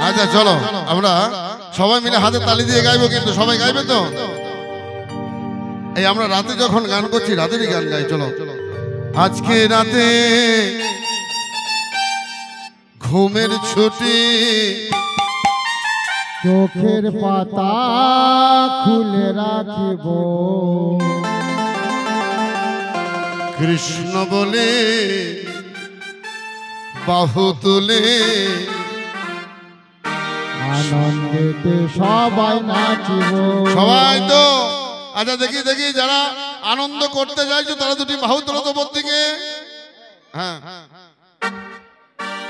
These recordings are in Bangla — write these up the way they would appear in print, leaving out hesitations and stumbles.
আচ্ছা চলো আমরা সবাই মিলে হাতে তালি দিয়ে গাইবো, কিন্তু সবাই গাইবে তো? এই আমরা রাতে যখন গান করছি রাতেরই গান গাই। চলো আজকে রাতে ঘুমের ছুটি, চোখের পাতা খুলে রাখিব, কৃষ্ণ বলে বাহু তুলে আনন্দেতে সবাই নাচিব। সবাই তো আচ্ছা দেখি দেখি যারা আনন্দ করতে চাইছো তারা দুটি বাহু তোলো তো প্রত্যেকে। হ্যাঁ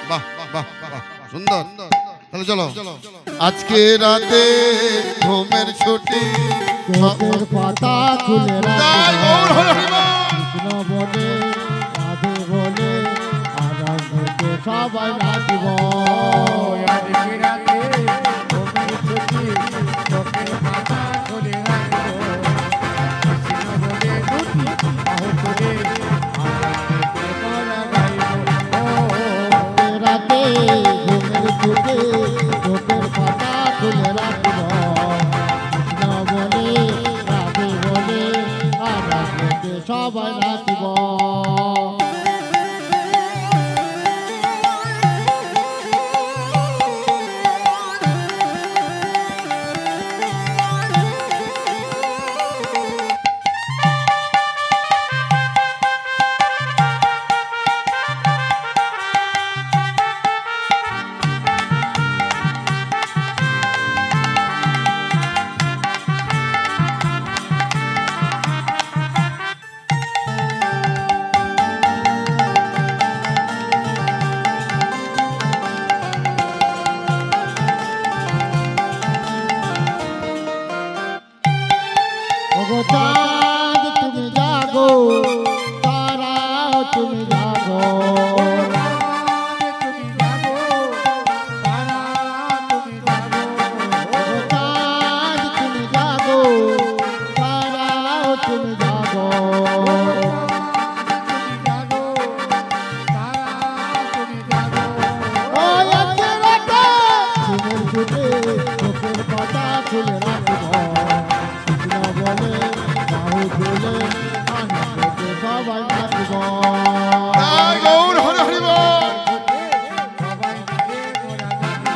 বাহ বাহ বাহ সুন্দর। তাহলে চলো আজকে রাতে ঘুমের ছুটি, চোখের পাতা খুলে রাখিব, কৃষ্ণ বলে রাধে বলে আনন্দেতে সবাই নাচিব। আজকে রাতে ঘুমের ছুটি, চোখের পাতা খুলে রাখিব, কৃষ্ণ বলে দুটি বাহু তুলে আনন্দেতে মোরা গাইব। রাতে ঘুমের ছুটি, চোখের পাতা খুলে রাখিব, কৃষ্ণ বলে রাধে বলে আনন্দেতে সবাই নাচিব। ওগো চাঁদ তুমি জাগো, তারা তুমি জাগো, তুমি জাগো, তারা তুমি জাগো, ওগো চাঁদ তুমি জাগো, তারা তুমি জাগো, তুমি জাগো, তারা তুমি জাগো। ও আজকে রাতে ঘুমের ছুটি, চোখের পাতা খুলে রাখিব, কৃষ্ণ বলে বাহু তুলে আনন্দেতে সবাই নাচিব। জয় গৌর হরি হরি বল। সবাই মিলে মোরা গাইব,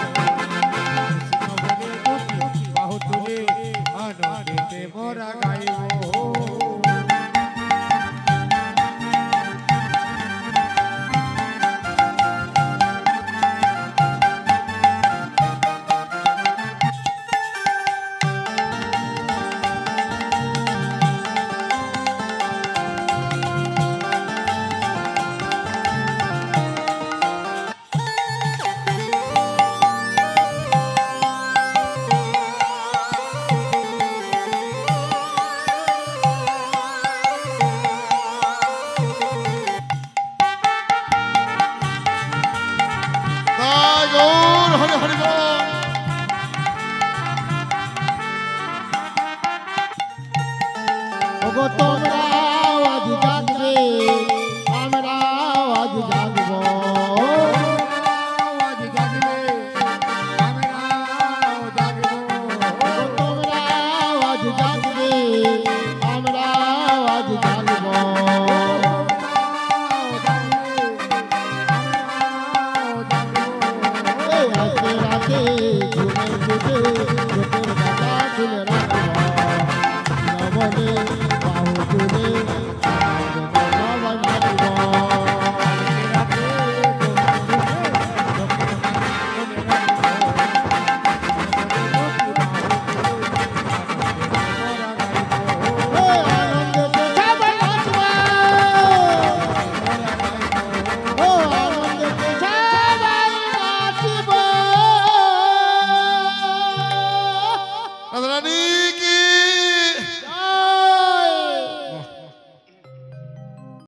কৃষ্ণ বলে দুটি বাহু তুলে আনন্দেতে মোরা গাইব। জয় গৌর হরি হরি বল। ওগো তোমরা আজ জাগবে, আমরাও আজ জাগব, আজ জাগবে, আমরাও জাগবো। ওগো তোমরা আজ জাগবে, আমরাও আজ জাগব। এই আজকে রাতে ঘুমের ছুটি,